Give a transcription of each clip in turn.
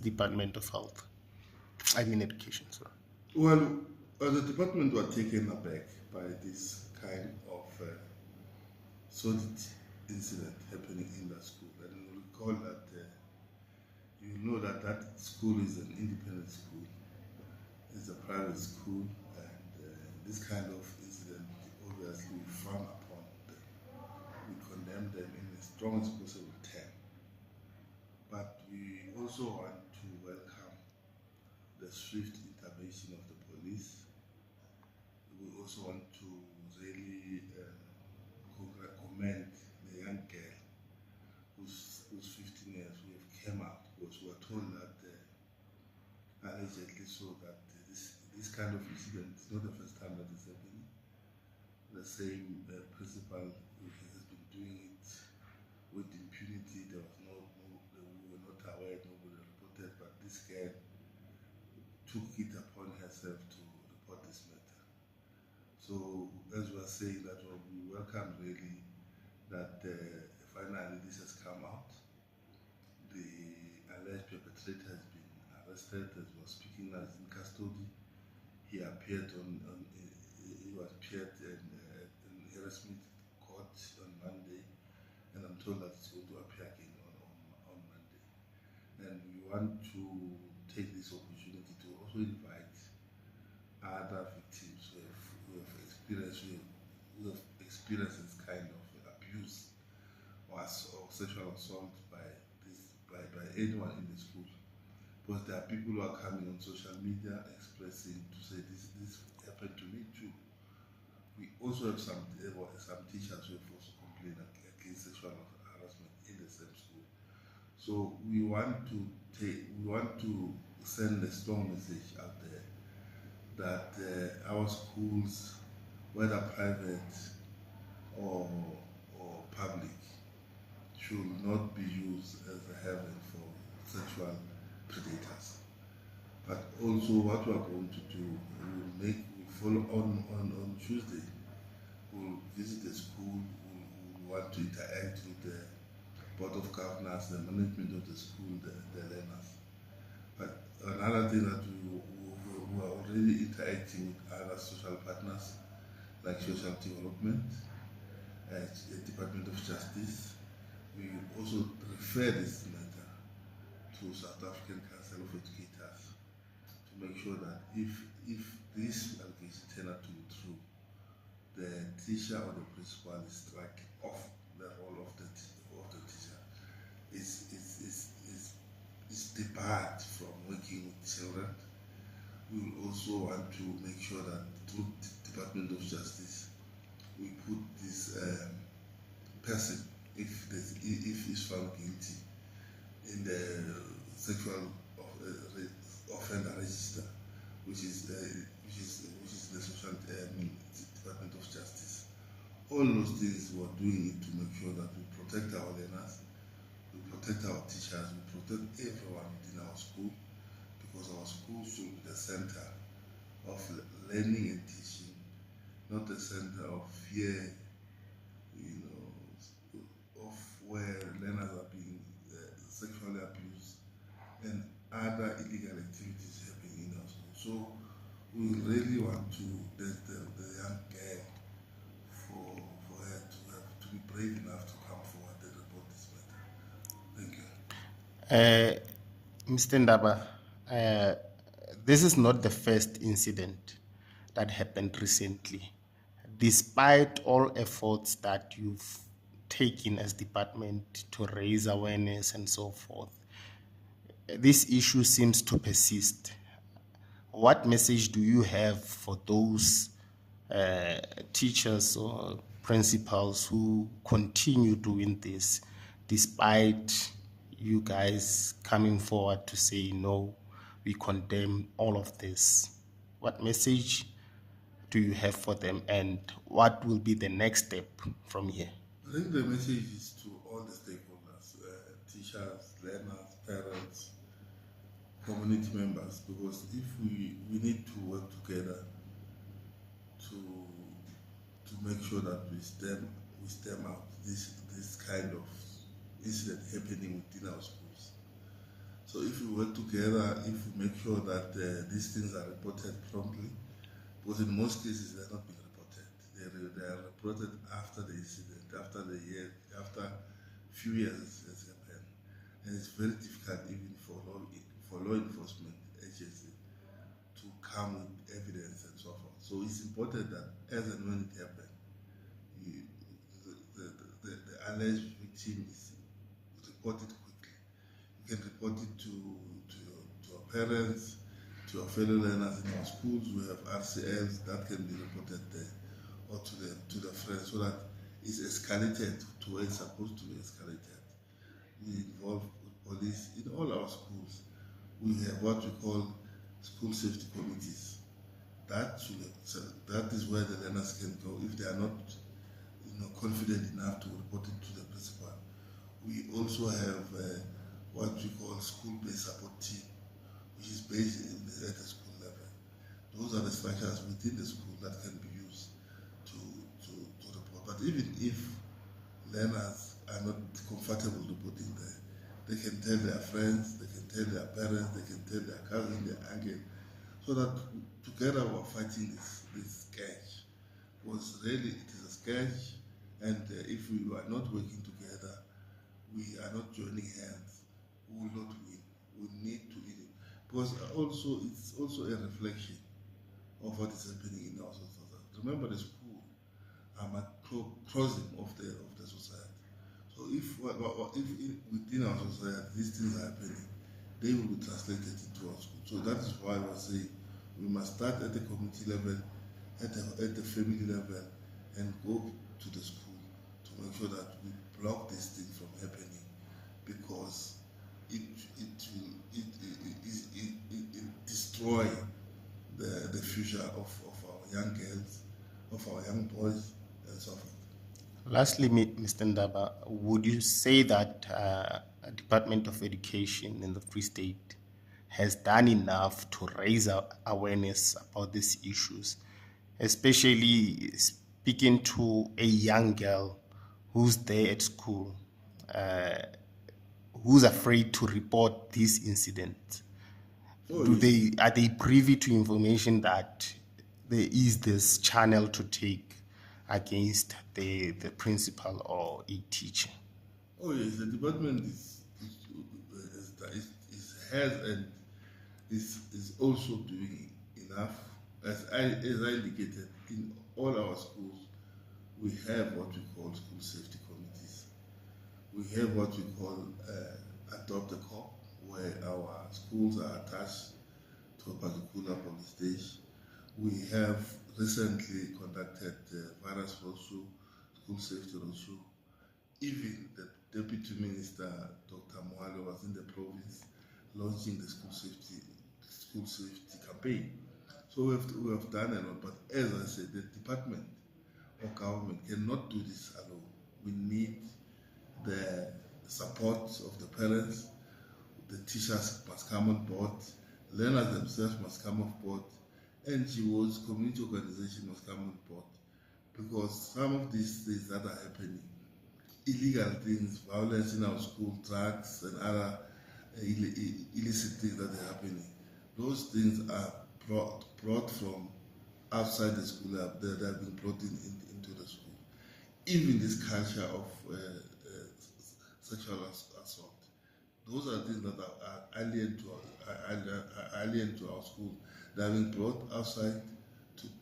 Department of Health? I mean education, sorry. Well, the department were taken aback by this kind of sordid incident happening in that school. And you recall that you know that that school is an independent school, it's a private school, and this kind of incident obviously we frown upon them. We condemn them in the strongest possible term. But we also want to welcome the swift intervention of the police. We also want to really commend the young girl who's 15 years who have came out because we were told that allegedly so that this kind of incident is not the first time that it's happening. The same principal has been doing it with impunity. There was we were not aware, nobody reported, but this girl took it upon herself to report this matter. So, as we are saying, that we welcome really that finally this has come out. The alleged perpetrator has been arrested as we are speaking, as in custody. He appeared he was appeared in Harrismith court on Monday, and I'm told that it's going to appear again on Monday. And we want to take this opportunity to also invite other victims who have experienced this kind of abuse or sexual assault by anyone in the school. Because there are people who are coming on social media expressing to say this happened to me too. We also have some teachers who have also complained against sexual harassment in the same school. So we want to send a strong message out there that our schools, whether private or public, should not be used as a haven for sexual predators. But also what we are going to do, we'll follow on Tuesday. We'll visit the school, we'll want to interact with the Board of Governors, the management of the school, the learners. But another thing that we are already interacting with other social partners like social development, the Department of Justice. We also refer this matter to South African Council of Educators to make sure that if this allegation turn out to be true, the teacher or the principal is striking off the role of the teacher. Is debarred from working with children. We will also want to make sure that through the Department of Justice, we put this person, if he's found guilty, in the sexual offender register, which is the social Department of Justice. All those things we are doing it to make sure that we protect our learners, we protect our teachers, we protect everyone within our school, because our school should be the center of learning and teaching, not the center of fear, of where learners are being sexually abused and other illegal activities happening in our school. So we really want to the young girl for her to be brave enough to come forward and report this matter. Thank you. Mr. Ndaba, this is not the first incident that happened recently. Despite all efforts that you've taken as department to raise awareness and so forth, this issue seems to persist. What message do you have for those teachers or principals who continue doing this despite you guys coming forward to say, no, we condemn all of this? What message do you have for them, and what will be the next step from here? I think the message is to all the stakeholders, teachers, learners, parents, community members, because if we need to work together to make sure that we stem out this kind of incident happening within our schools. So if we work together, if we make sure that these things are reported promptly, because in most cases they're not being reported. They are reported after the incident, after a few years has happened. And it's very difficult even for law enforcement agency to come with evidence and so forth. So it's important that as and when it happens, you, the alleged victim is reported quickly. You can report it to your parents, to your fellow learners in our schools. We have RCLs that can be reported there, or to the friends, so that it's escalated to where it's supposed to be escalated. We involve police in all our schools. We have what we call school safety committees. That is where the learners can go if they are not confident enough to report it to the principal. We also have what we call school-based support team, which is based at the school level. Those are the structures within the school that can be used to report. But even if learners are not comfortable reporting there, they can tell their friends, they can tell their parents, they can tell their cousin, their uncle, so that together we're fighting this scourge. Because really it is a scourge, and if we are not working together, we are not joining hands, we will not win. We need to win it. Because it's also a reflection of what is happening in our society. Remember, the school are microcosm of the society. So if within our society these things are happening, they will be translated into our school. So that is why I say we must start at the community level, at the family level, and go to the school to make sure that we block this thing from happening, because it destroy the future of our young girls, of our young boys, and so forth. Lastly, Mr. Ndaba, would you say that Department of Education in the Free State has done enough to raise awareness about these issues, especially speaking to a young girl who's there at school, who's afraid to report these incidents? Are they privy to information that there is this channel to take against the principal or a teacher? Oh yes, the department has and is also doing enough. As I indicated, in all our schools, we have what we call school safety committees. We have what we call adopt a cop, where our schools are attached to a particular police station. We have recently conducted various roadshow, school safety roadshow. Even the Deputy Minister, Dr. Moale, was in the province launching the school safety campaign. So we have done a lot, but as I said, the department or government cannot do this alone. We need the support of the parents, the teachers must come on board, learners themselves must come on board, NGOs, community organizations must come on board, because some of these things that are happening, illegal things, violence in our school, drugs and other illicit things that are happening, those things are brought from outside the school. They have been brought into the school. Even this culture of sexual assault, those are things that are alien to our school. They are being brought outside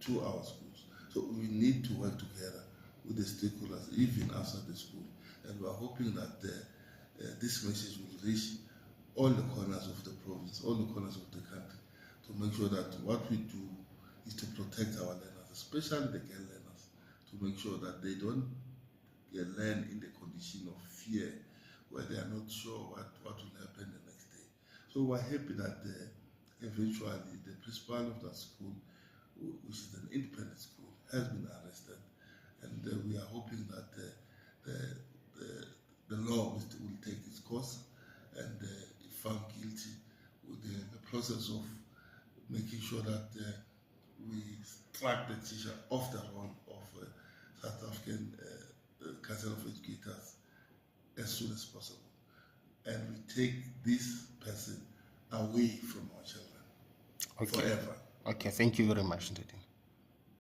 to our schools. So we need to work together with the stakeholders, even outside the school. And we are hoping that this message will reach all the corners of the province, all the corners of the country, to make sure that what we do is to protect our learners, especially the girl learners, to make sure that they don't learn in the condition of fear, where they are not sure what will happen the next day. So we're happy that eventually the principal of that school, which is an independent school, has been arrested, and we are hoping that the law will take its course, and if found guilty, with the process of making sure that we strike the teacher off the roll of South African Council of Educators as soon as possible. and we take this person away from our children Okay. forever. Okay, thank you very much, Ndidi.